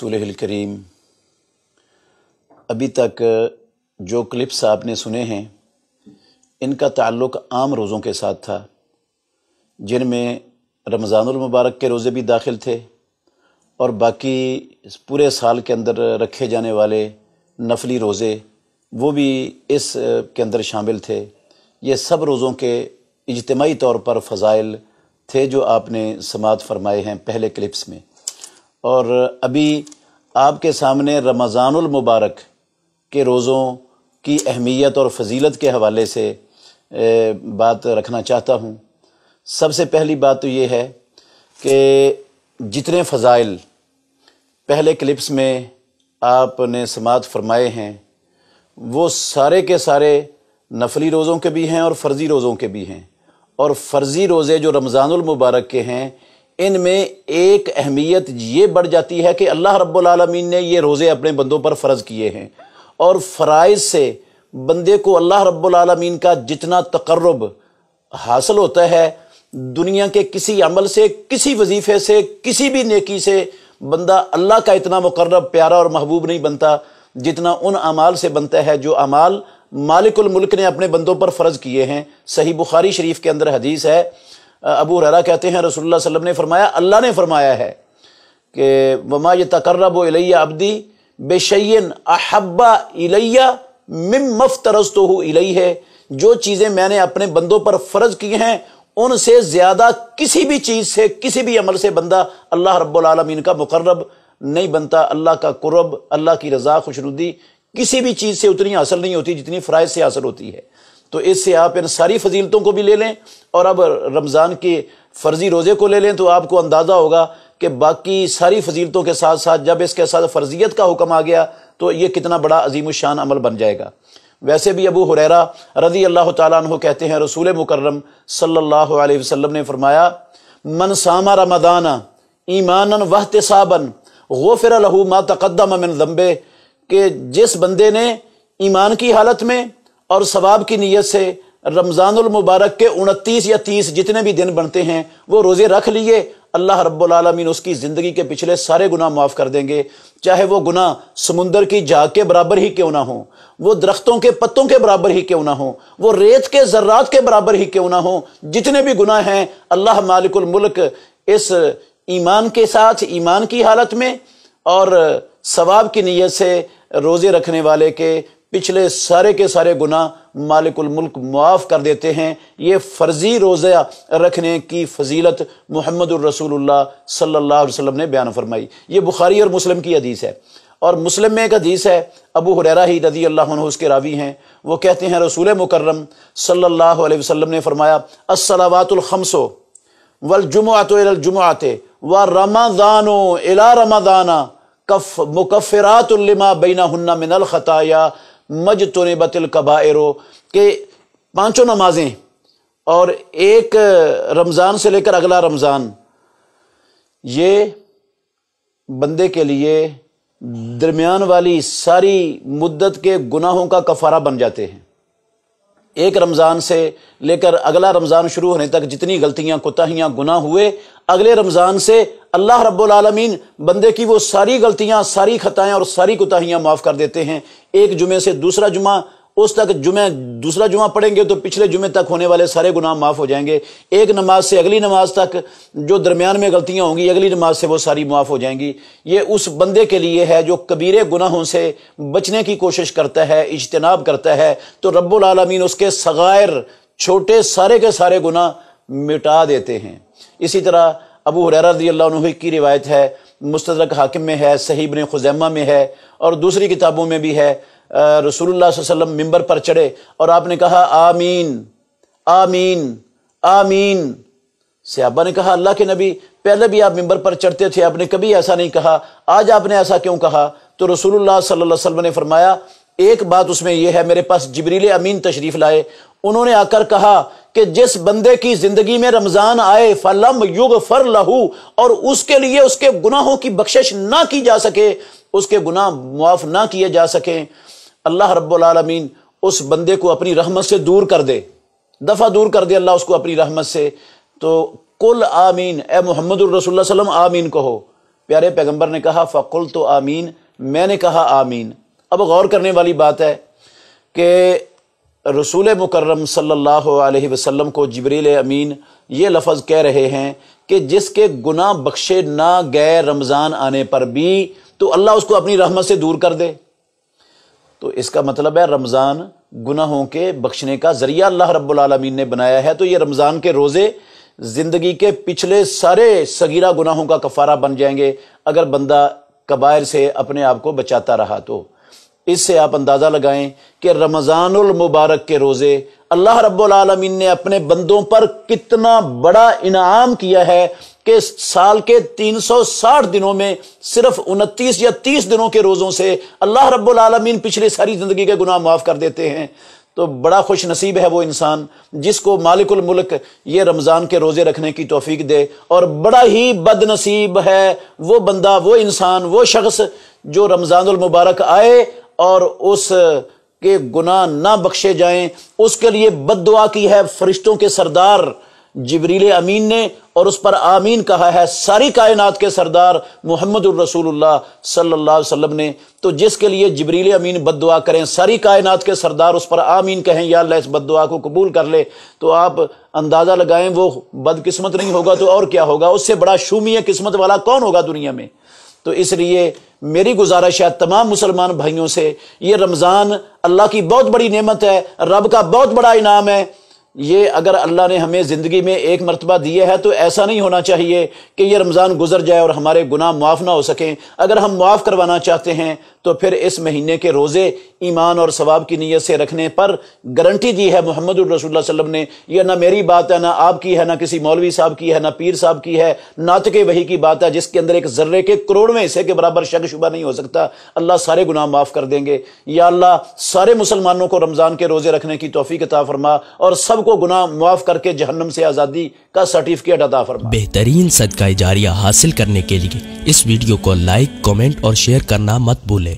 रसूलिहिल करीम। अभी तक जो क्लिप्स आपने सुने हैं इनका ताल्लुक़ आम रोज़ों के साथ था, जिनमें रमज़ानुल मुबारक के रोज़े भी दाखिल थे और बाकी पूरे साल के अंदर रखे जाने वाले नफली रोज़े वो भी इस के अंदर शामिल थे। ये सब रोज़ों के इज्तिमाई तौर पर फ़ज़ाइल थे जो आपने समाअत फरमाए हैं पहले क्लिप्स में। और अभी आपके सामने रमज़ानुल मुबारक के रोज़ों की अहमियत और फ़जीलत के हवाले से बात रखना चाहता हूँ। सबसे पहली बात तो ये है कि जितने फ़ज़ाइल पहले क्लिप्स में आपने समाअत फरमाए हैं वो सारे के सारे नफली रोज़ों के भी हैं और फ़र्ज़ी रोज़ों के भी हैं। और फ़र्ज़ी रोज़े जो रमज़ानुल मुबारक के हैं इनमें एक अहमियत ये बढ़ जाती है कि अल्लाह रब्बुल आलमीन ने ये रोज़े अपने बंदों पर फ़र्ज़ किए हैं और फ़राइज़ से बंदे को अल्लाह रब्बुल आलमीन का जितना तक़र्रुब हासिल होता है दुनिया के किसी अमल से, किसी वजीफ़े से, किसी भी नेकी से बंदा अल्लाह का इतना मुक़र्रब, प्यारा और महबूब नहीं बनता जितना उन अमाल से बनता है जो अमाल मालिकुल मुल्क ने अपने बंदों पर फ़र्ज़ किए हैं। सही बुखारी शरीफ के अंदर हदीस है, अबू हुरैरा कहते हैं रसूलुल्लाह सल्लल्लाहु अलैहि वसल्लम ने फरमाया, अल्लाह ने फरमाया है कि वमा यतक़र्रबु इलैया अब्दी बिशैइन अहब्बा इलैया मिम्मा फ़्तरज़्तुहु इलैहि। जो चीज़ें मैंने अपने बंदों पर फ़र्ज़ की हैं उनसे ज़्यादा किसी भी चीज़ से, किसी भी अमल से बंदा अल्लाह रब्बुल आलमीन का मुक़र्रब नहीं बनता। अल्लाह का कुर्ब, अल्लाह की रज़ा, खुशनुदी किसी भी चीज़ से उतनी हासिल नहीं होती जितनी फ़राइज़ से हासिल होती है। तो इससे आप इन सारी फजीलतों को भी ले लें और अब रमज़ान के फ़र्ज़ी रोज़े को ले लें तो आपको अंदाज़ा होगा कि बाकी सारी फजीलतों के साथ साथ जब इसके साथ फ़र्ज़ियत का हुक्म आ गया तो ये कितना बड़ा अज़ीमुश्शान अमल बन जाएगा। वैसे भी अबू हुरैरा रज़ी अल्लाह तआला अन्हु कहते हैं रसूल मुकर्रम सल्लल्लाहु अलैहि वसल्लम ने फरमाया, मन सामा रमज़ाना ईमानन वहतिसाबन गुफ़िर लहू मा तक़द्दम मिन ज़ंबे, कि जिस बंदे ने ईमान की हालत में और सवाब की नीयत से रमज़ानुल मुबारक के 29 या 30 जितने भी दिन बनते हैं वो रोज़े रख लिए, अल्लाह रब्बुल आलमीन उसकी ज़िंदगी के पिछले सारे गुनाह माफ़ कर देंगे। चाहे वो गुनाह समुंदर की झाग के बराबर ही क्यों ना हो, वो दरख्तों के पत्तों के बराबर ही क्यों ना हो, वो रेत के ज़र्रात के बराबर ही क्यों ना हो, जितने भी गुनाह हैं अल्लाह मालिकुल मुल्क इस ईमान के साथ, ईमान की हालत में और सवाब की नीयत से रोज़े रखने वाले के पिछले सारे के सारे गुनाह मालिकुल मुल्क मुआफ़ कर देते हैं। ये फ़र्ज़ी रोज़ा रखने की फ़जीलत मुहम्मदुर रसूलुल्लाह सल्लल्लाहु अलैहि वसल्लम ने बयान फरमाई। ये बुखारी और मुस्लिम की हदीस है। और मुस्लिम में एक हदीस है, अबू हुरैरा ही रज़ी अल्लाह अन्हु उसके रावी हैं, वो कहते हैं रसूल मुकर्रम सल्लल्लाहु अलैहि वसल्लम ने फरमाया, अस्सलावातुल खम्सो वल जुमुअतु इलल जुमुअति व रमज़ानु इला रमज़ाना कफ मुकफ़िरातुल लिमा बैनहुन्ना मिनल खताया मजतुनिबतिल कबाइरो, के पांचों नमाजें और एक रमज़ान से लेकर अगला रमज़ान ये बंदे के लिए दरमियान वाली सारी मुद्दत के गुनाहों का कफ़ारा बन जाते हैं। एक रमज़ान से लेकर अगला रमज़ान शुरू होने तक जितनी गलतियां, कोताहियां, गुनाह हुए, अगले रमज़ान से अल्लाह रब्बुल आलमीन बंदे की वो सारी गलतियां, सारी खताएं और सारी कोताहियां माफ़ कर देते हैं। एक जुमे से दूसरा जुमा, उस तक दूसरा जुमा पढ़ेंगे तो पिछले जुमे तक होने वाले सारे गुनाह माफ़ हो जाएंगे। एक नमाज से अगली नमाज तक जो दरमियान में गलतियां होंगी अगली नमाज से वो सारी माफ़ हो जाएंगी। ये उस बंदे के लिए है जो कबीरे गुनाहों से बचने की कोशिश करता है, इज्तिनाब करता है, तो रब्बुल आलमीन उसके सगायर, छोटे सारे के सारे गुनाह मिटा देते हैं। इसी तरह अबू हुरैरा रज़ियल्लाहु अन्हु की रिवायत है, मुस्तदरक हाकिम में है, सही इब्न खुज़ैमा में है और दूसरी किताबों में भी है। रसूलुल्लाह सल्लल्लाहु अलैहि वसल्लम मिंबर पर चढ़े और आपने कहा आमीन आमीन आमीन। सहाबा ने कहा, अल्लाह के नबी पहले भी आप मिंबर पर चढ़ते थे, आपने कभी ऐसा नहीं कहा, आज आपने ऐसा क्यों कहा? तो रसूलुल्लाह सल्लल्लाहु अलैहि वसल्लम ने फरमाया, एक बात उसमें यह है, मेरे पास जिब्रील अमीन तशरीफ लाए, उन्होंने आकर कहा कि जिस बंदे की जिंदगी में रमजान आए फलम युगफर लहू, और उसके लिए उसके गुनाहों की बख्शिश ना की जा सके, उसके गुनाह मुआफ ना किए जा सके, अल्लाह रब्बुल आलमीन उस बंदे को अपनी रहमत से दूर कर दे, दफा दूर कर दे अल्लाह उसको अपनी रहमत से। तो कुल आमीन, ए मुहम्मदुर रसूलुल्लाह सल्लल्लाहु अलैहि वसल्लम आमीन कहो। پیارے پیغمبر نے کہا فقلت آمین، میں نے کہا آمین۔ اب غور کرنے والی بات ہے کہ رسول مکرم صلی اللہ علیہ وسلم کو جبریل امین یہ لفظ کہہ رہے ہیں کہ جس کے گناہ بخشے نہ گئے رمضان آنے پر بھی تو اللہ اس کو اپنی رحمت سے دور کر دے۔ تو اس کا مطلب ہے رمضان گناہوں کے بخشنے کا ذریعہ اللہ رب العالمین نے بنایا ہے، تو یہ رمضان کے روزے زندگی کے پچھلے سارے صغیرہ گناہوں کا کفارہ بن جائیں گے اگر بندہ کبائر سے اپنے آپ کو بچاتا رہا۔ تو اس سے آپ اندازہ لگائیں کہ رمضان المبارک کے روزے اللہ رب العالمین نے اپنے بندوں پر کتنا بڑا انعام کیا ہے کہ سال کے 360 دنوں میں صرف 29 یا 30 دنوں کے روزوں سے اللہ رب العالمین پچھلی ساری زندگی کے گناہ معاف کر دیتے ہیں۔ تو بڑا خوش نصیب ہے وہ انسان جس کو مالک الملک یہ رمضان کے روزے رکھنے کی توفیق دے، اور بڑا ہی بد نصیب ہے وہ بندہ، وہ انسان، وہ شخص جو رمضان المبارک آئے اور اس کے گناہ نہ بخشے جائیں۔ اس کے لیے بد دعا کی ہے فرشتوں کے سردار جبریل امین نے، اور اس پر آمین کہا ہے ساری کائنات کے سردار محمد الرسول اللہ صلی اللہ علیہ وسلم نے۔ تو جس کے لیے جبریل امین بد دعا کریں، ساری کائنات کے سردار اس پر آمین کہیں، یا اللہ اس بد دعا کو قبول کر لے، تو آپ اندازہ لگائیں وہ بد قسمت نہیں ہوگا تو اور کیا ہوگا؟ اس سے بڑا شومی قسمت والا کون ہوگا دنیا میں؟ تو اس لیے میری گزارش ہے تمام مسلمان بھائیوں سے، یہ رمضان اللہ کی بہت بڑی نعمت ہے، رب کا بہت بڑا انعام ہے۔ یہ اگر اللہ نے ہمیں زندگی میں ایک مرتبہ دیے ہے تو ایسا نہیں ہونا چاہیے کہ یہ رمضان گزر جائے اور ہمارے گناہ معاف نہ ہو سکیں۔ اگر ہم معاف کروانا چاہتے ہیں تو پھر اس مہینے کے روزے ایمان اور ثواب کی نیت سے رکھنے پر گارنٹی دی ہے محمد الرسول اللہ صلی اللہ علیہ وسلم نے۔ یہ نہ میری بات ہے، نہ آپ کی ہے، نہ کسی مولوی صاحب کی ہے، نہ پیر صاحب کی ہے، ناطق وحی کی بات ہے جس کے اندر ایک ذرے کے کروڑویں حصے کے برابر شک شبہ نہیں ہو سکتا۔ اللہ سارے گناہ معاف کر دیں گے۔ یا اللہ سارے مسلمانوں کو رمضان کے روزے رکھنے کی توفیق عطا فرما اور سب کو گناہ معاف کر کے جہنم سے آزادی کا سرٹیفکیٹ عطا فرما۔ بہترین صدقہ جاریہ حاصل کرنے کے لیے اس ویڈیو کو لائک، کمنٹ اور شیئر کرنا مت بھولیں۔